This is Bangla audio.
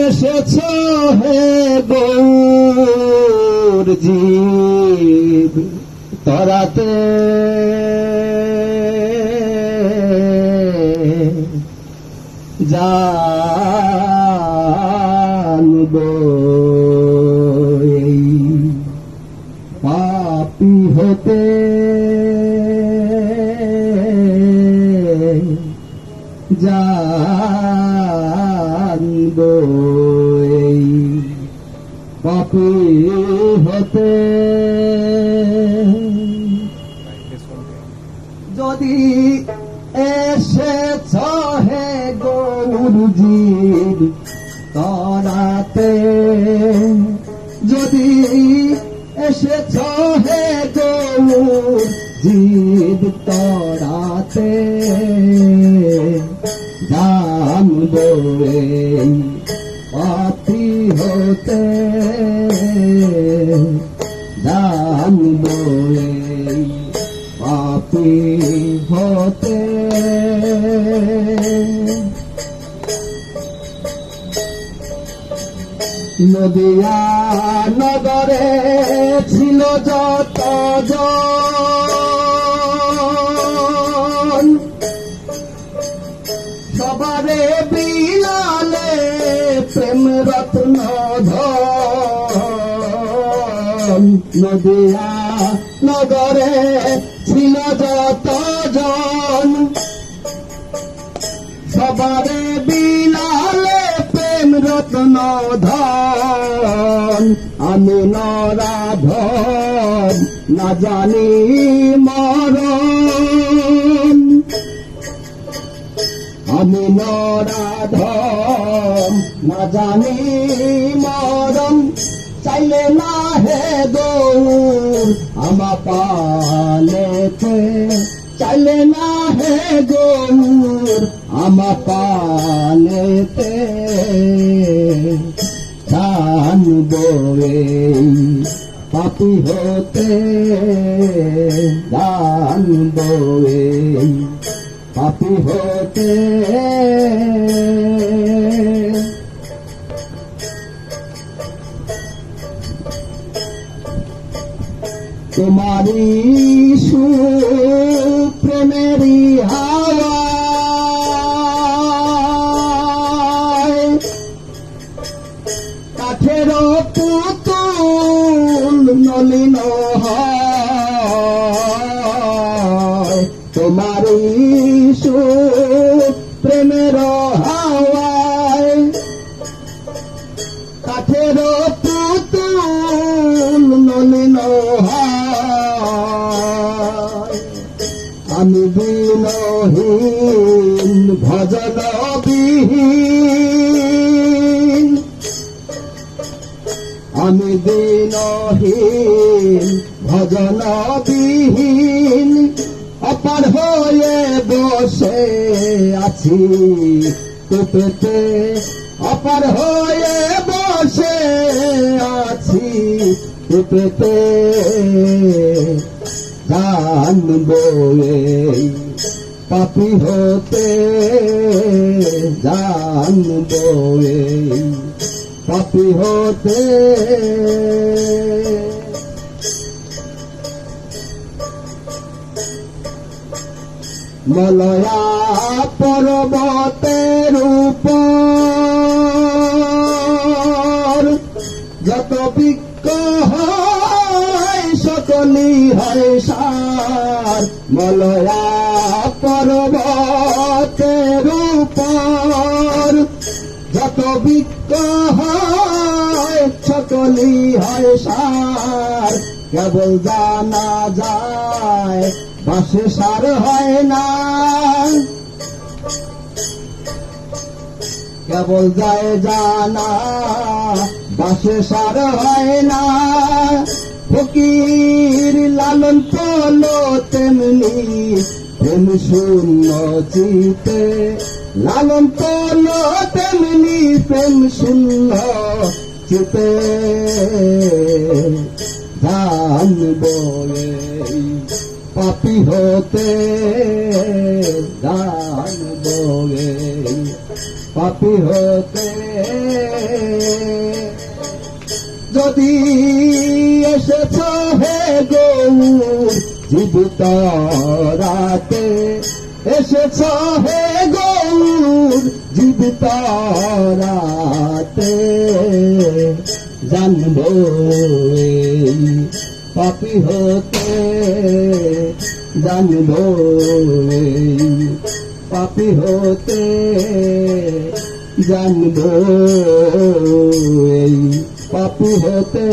এসেছ হে গৌর জীব তরাতে জানব পাপী হতে জানব পাপী হতে যদি এসেছ হে গৌরজীব তরাতে যদি এসেছ হে গৌরজীব তরাতে জানব পাপী হতে জানব পাপী হতে নদিয়া নগরে ছিল যত জন সবারে বিলালে প্রেম রত্ন ধন নদিয়া নগরে ছিল যত জন সবারে বিলালে প্রেম রত্ন ধন আমি নরাধন না জানি মরণ আমি নরাধন না জানি মরণ চাইলে না হে গৌর আমা পালেতে চাইলে না হে গৌর আমা পালেতে জানব পাপী হতে জানব পাপী হতে তোমারি সুপ্রেমেরি হাওয়ায় কাঠের পুতুল নলিন হয় তোমারি সুপ্রেমের হাওয়ায় কাঠের পুতুল নলিন আমি বিনহীন ভজন বিহীন আমি বিনহীন ভজন বিহীন অপার হয়ে বসে আছি কূপেতে অপার হয়ে বসে আছি কূপেতে জানব পাপী হতে জানব পাপী হতে মলয়া পর্বতের উপর যত বৃক্ষ হয় সকলি হয় সার মলয়া পর্বতের উপর যত বৃক্ষ হয় সকলি হয় সার কেবল জানা যায় বাসে সার হয় না কেবল যায় জানা বাসে সার হয় না ফকির লালন পলো তেমনি প্রেম শূন্য চিতে লালন পলো তেমনি প্রেম শূন্য চিতে জানব পাপী হতে জানব পাপী হতে যদি এসেছ হে গৌর জীবিত রাতে এসেছ হে গৌর জীবিত রাতে জানবো এই পাপী হতে জানবো এই পাপী হতে জানবো এই পাপী হতে